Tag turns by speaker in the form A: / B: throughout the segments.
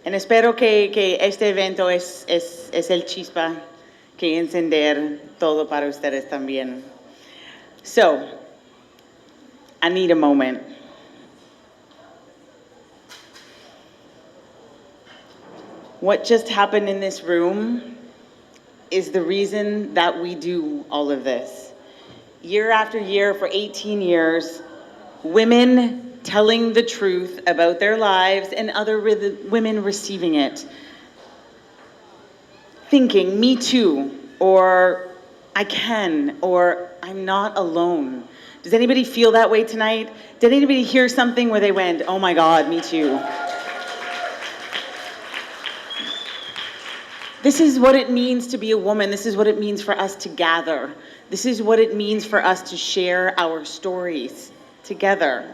A: And espero que este evento es el chispa que encender todo para ustedes también. So, I need a moment. What just happened in this room is the reason that we do all of this. Year after year, for 18 years, women telling the truth about their lives and other women receiving it. Thinking, me too, or I can, or I'm not alone. Does anybody feel that way tonight? Did anybody hear something where they went, oh my God, me too? This is what it means to be a woman. This is what it means for us to gather. This is what it means for us to share our stories together.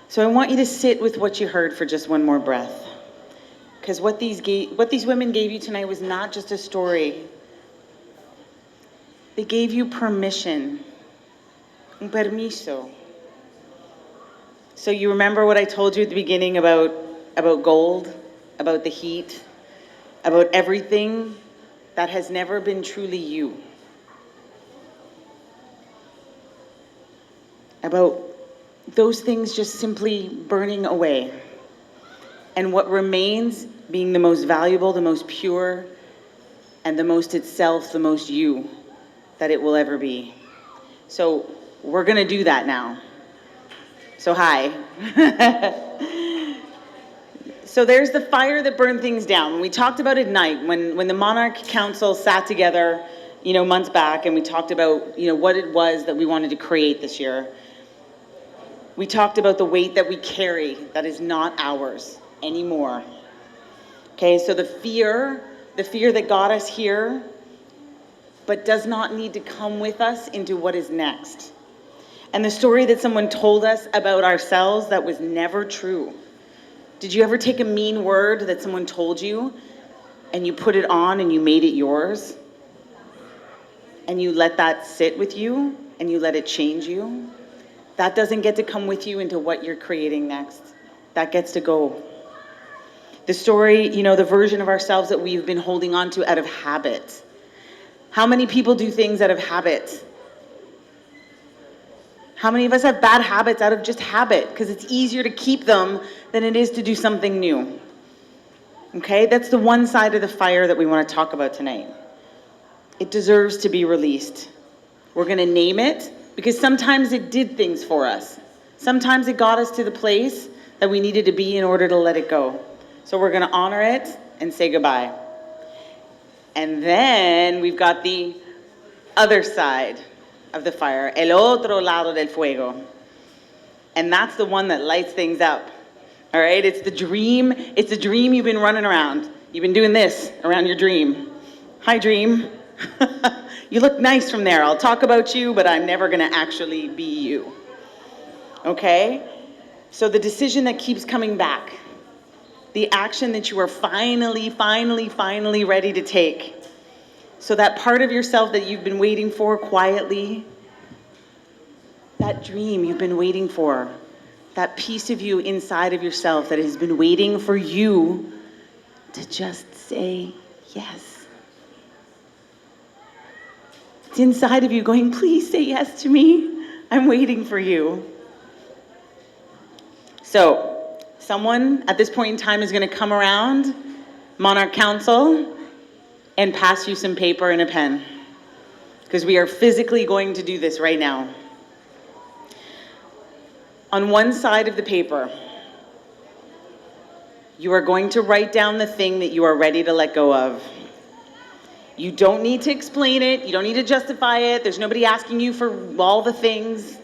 A: So I want you to sit with what you heard for just one more breath. Because what these women gave you tonight was not just a story. They gave you permission. Un permiso. So you remember what I told you at the beginning about gold? About the heat, about everything that has never been truly you. About those things just simply burning away. And what remains being the most valuable, the most pure, and the most itself, the most you that it will ever be. So we're gonna do that now. So hi. So there's the fire that burned things down. We talked about it at night when the Monarch Council sat together, months back, and we talked about, what it was that we wanted to create this year. We talked about the weight that we carry that is not ours anymore. Okay, so the fear that got us here, but does not need to come with us into what is next. And the story that someone told us about ourselves that was never true. Did you ever take a mean word that someone told you and you put it on and you made it yours? And you let that sit with you and you let it change you? That doesn't get to come with you into what you're creating next. That gets to go. The story, the version of ourselves that we've been holding on to out of habit. How many people do things out of habit? How many of us have bad habits out of just habit? Because it's easier to keep them than it is to do something new. Okay, that's the one side of the fire that we want to talk about tonight. It deserves to be released. We're going to name it because sometimes it did things for us. Sometimes it got us to the place that we needed to be in order to let it go. So we're going to honor it and say goodbye. And then we've got the other side of the fire, el otro lado del fuego. And that's the one that lights things up. All right, it's the dream you've been running around. You've been doing this around your dream. Hi, dream. You look nice from there. I'll talk about you, but I'm never gonna actually be you. Okay? So the decision that keeps coming back, the action that you are finally ready to take. So that part of yourself that you've been waiting for quietly, that dream you've been waiting for, that piece of you inside of yourself that has been waiting for you to just say yes. It's inside of you going, please say yes to me. I'm waiting for you. So someone at this point in time is going to come around, Monarch Council, and pass you some paper and a pen, because we are physically going to do this right now. On one side of the paper, you are going to write down the thing that you are ready to let go of. You don't need to explain it. You don't need to justify it. There's nobody asking you for all the things.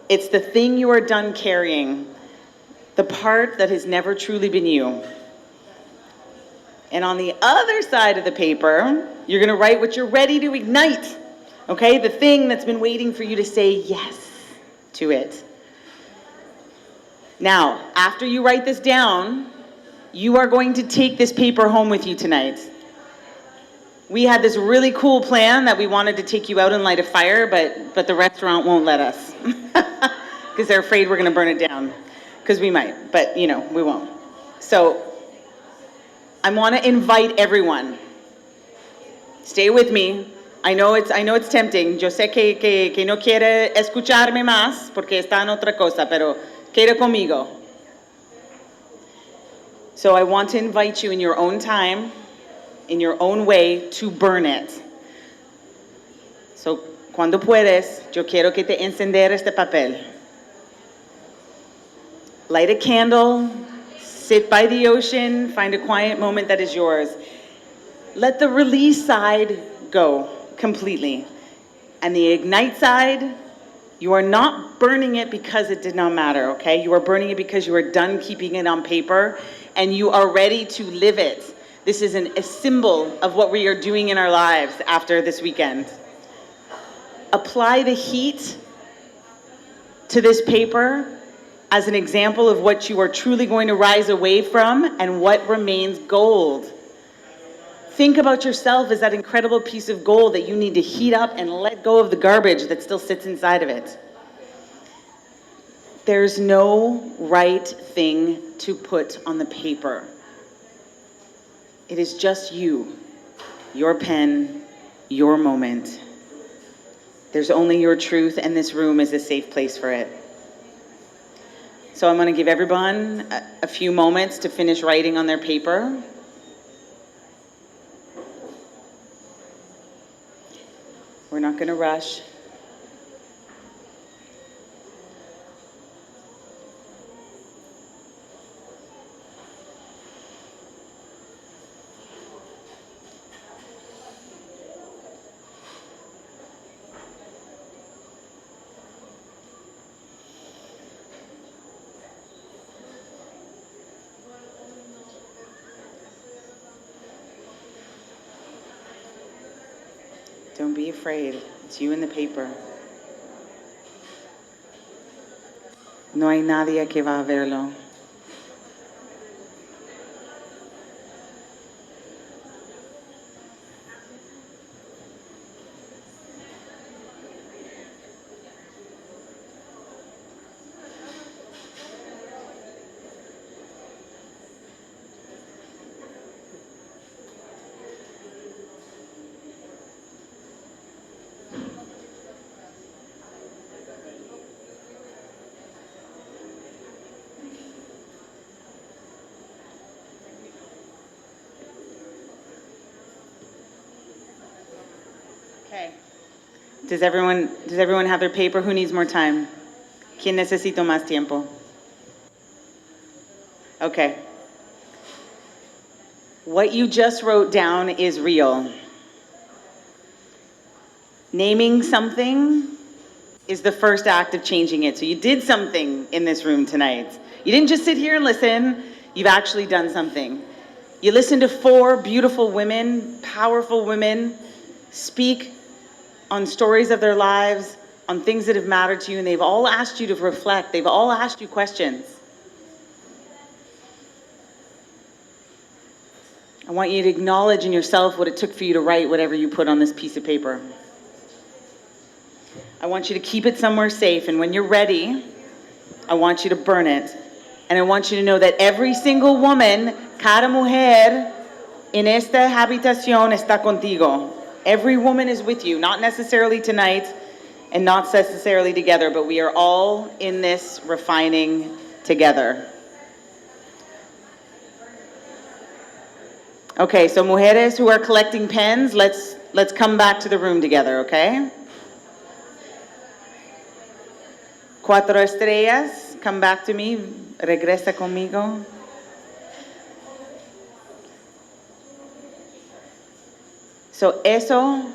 A: It's the thing you are done carrying, the part that has never truly been you. And on the other side of the paper, you're going to write what you're ready to ignite, okay? The thing that's been waiting for you to say yes to it. Now, after you write this down, you are going to take this paper home with you tonight. We had this really cool plan that we wanted to take you out and light a fire, but the restaurant won't let us because they're afraid we're going to burn it down. because we might, but you know, we won't. So I want to invite everyone. Stay with me. I know it's tempting. Yo sé que no quiere escucharme más porque está en otra cosa, pero quede conmigo. So I want to invite you in your own time, in your own way, to burn it. So, cuando puedes, yo quiero que te encender este papel. Light a candle, sit by the ocean, find a quiet moment that is yours. Let the release side go completely. And the ignite side, you are not burning it because it did not matter, okay? You are burning it because you are done keeping it on paper and you are ready to live it. This is a symbol of what we are doing in our lives after this weekend. Apply the heat to this paper as an example of what you are truly going to rise away from and what remains gold. Think about yourself as that incredible piece of gold that you need to heat up and let go of the garbage that still sits inside of it. There's no right thing to put on the paper. It is just you, your pen, your moment. There's only your truth, and this room is a safe place for it. So I'm going to give everyone a few moments to finish writing on their paper. We're not going to rush. Don't be afraid. It's you and the paper. No hay nadie que va a verlo. Okay. Does everyone have their paper? Who needs more time? ¿Quién necesita más tiempo? Okay. What you just wrote down is real. Naming something is the first act of changing it. So you did something in this room tonight. You didn't just sit here and listen, you've actually done something. You listened to 4 beautiful women, powerful women, speak on stories of their lives, on things that have mattered to you, and they've all asked you to reflect. They've all asked you questions. I want you to acknowledge in yourself what it took for you to write whatever you put on this piece of paper. I want you to keep it somewhere safe, and when you're ready, I want you to burn it. And I want you to know that every single woman, cada mujer en esta habitación está contigo. Every woman is with you, not necessarily tonight and not necessarily together, but we are all in this refining together. Okay, so mujeres who are collecting pens, let's come back to the room together, okay? 4 estrellas, come back to me, regresa conmigo. So eso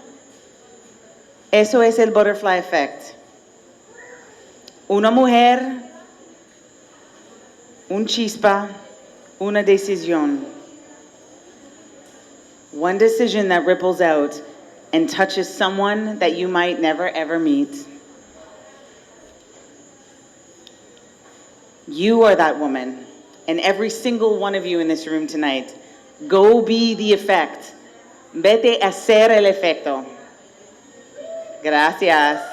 A: es el butterfly effect. Una mujer, un chispa, una decisión. One decision that ripples out and touches someone that you might never ever meet. You are that woman, and every single one of you in this room tonight. Go be the effect. Vete a ser el efecto. Gracias.